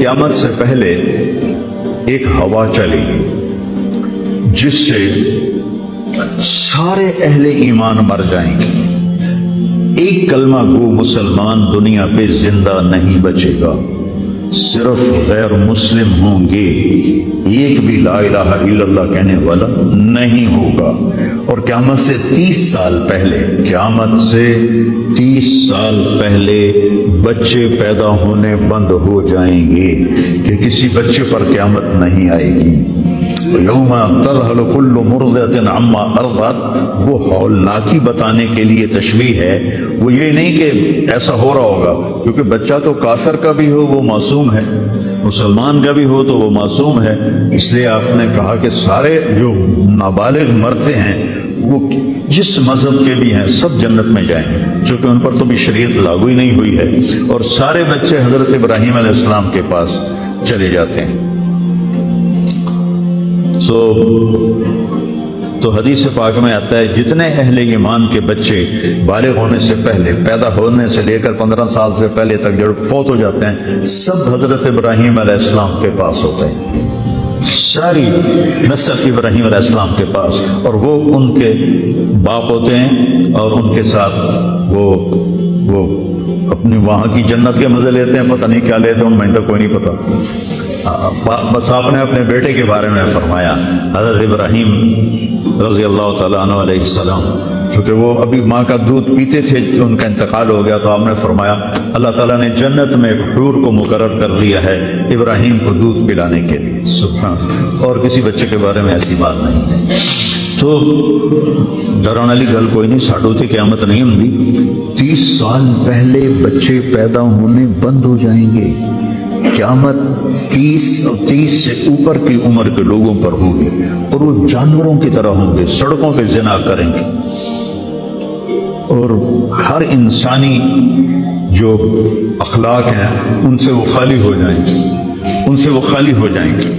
قیامت سے پہلے ایک ہوا چلے گی جس سے سارے اہل ایمان مر جائیں گے، ایک کلمہ گو مسلمان دنیا پہ زندہ نہیں بچے گا، صرف غیر مسلم ہوں گے، ایک بھی لا الہ الا اللہ کہنے والا نہیں ہوگا۔ اور قیامت سے 30 سال پہلے، قیامت سے 30 سال پہلے بچے پیدا ہونے بند ہو جائیں گے کہ کسی بچے پر قیامت نہیں آئے گی۔ یوم تذہل کل مرضعۃ عما ارضعت، وہ ہولناکی بتانے کے لیے تشبیہ ہے، وہ یہ نہیں کہ ایسا ہو رہا ہوگا، کیونکہ بچہ تو کافر کا بھی ہو وہ معصوم ہے، مسلمان کا بھی ہو تو وہ معصوم ہے، اس لیے آپ نے کہا کہ سارے جو نابالغ مرتے ہیں وہ جس مذہب کے بھی ہیں سب جنت میں جائیں گے، چونکہ ان پر تو بھی شریعت لاگو ہی نہیں ہوئی ہے، اور سارے بچے حضرت ابراہیم علیہ السلام کے پاس چلے جاتے ہیں۔ تو حدیث پاک میں آتا ہے جتنے اہل ایمان کے بچے بالغ ہونے سے پہلے، پیدا ہونے سے لے کر 15 سال سے پہلے تک جو فوت ہو جاتے ہیں، سب حضرت ابراہیم علیہ السلام کے پاس ہوتے ہیں، ساری نسل ابراہیم علیہ السلام کے پاس، اور وہ ان کے باپ ہوتے ہیں، اور ان کے ساتھ وہ اپنی وہاں کی جنت کے مزے لیتے ہیں، پتہ نہیں کیا لیتے ہیں، میں تو کوئی نہیں پتہ۔ بس آپ نے اپنے بیٹے کے بارے میں فرمایا، حضرت ابراہیم رضی اللہ تعالیٰ عنہ علیہ السلام، چونکہ وہ ابھی ماں کا دودھ پیتے تھے، ان کا انتقال ہو گیا، تو آپ نے فرمایا اللہ تعالیٰ نے جنت میں ایک حور کو مقرر کر دیا ہے ابراہیم کو دودھ پلانے کے لیے، سبحان، اور کسی بچے کے بارے میں ایسی بات نہیں ہے۔ تو ڈران والی گل کوئی نہیں، ساڈو تے قیامت نہیں ہوں، 30 سال پہلے بچے پیدا ہونے بند ہو جائیں گے، قیامت 30 سے اوپر کی عمر کے لوگوں پر ہوگی، اور وہ جانوروں کی طرح ہوں گے، سڑکوں پہ زنا کریں گے، اور ہر انسانی جو اخلاق ہیں ان سے وہ خالی ہو جائیں گے، ان سے وہ خالی ہو جائیں گے۔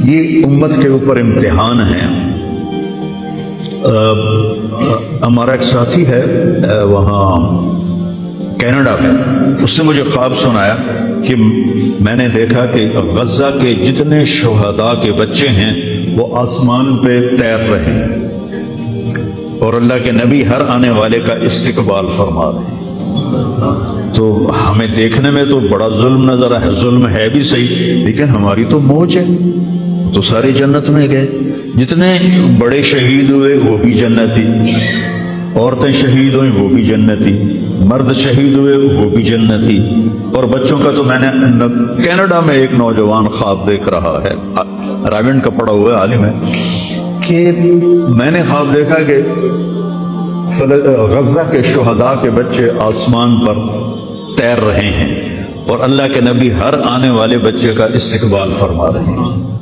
یہ امت کے اوپر امتحان ہے۔ ہمارا ایک ساتھی ہے وہاں کینیڈا میں، اس نے مجھے خواب سنایا کہ میں نے دیکھا کہ غزہ کے جتنے شہداء کے بچے ہیں وہ آسمان پہ تیر رہے ہیں، اور اللہ کے نبی ہر آنے والے کا استقبال فرما رہے ہیں۔ تو ہمیں دیکھنے میں تو بڑا ظلم نظر ہے، ظلم ہے بھی صحیح، لیکن ہماری تو موج ہے، تو سارے جنت میں گئے، جتنے بڑے شہید ہوئے وہ بھی جنتی، عورتیں شہید ہوئیں وہ بھی جنتی، مرد شہید ہوئے وہ بھی جنتی، اور بچوں کا تو میں نے کینیڈا میں ایک نوجوان خواب دیکھ رہا ہے، راونڈ کا پڑا ہوا عالم ہے، کہ میں نے خواب دیکھا کہ غزہ کے شہداء کے بچے آسمان پر تیر رہے ہیں، اور اللہ کے نبی ہر آنے والے بچے کا استقبال فرما رہے ہیں۔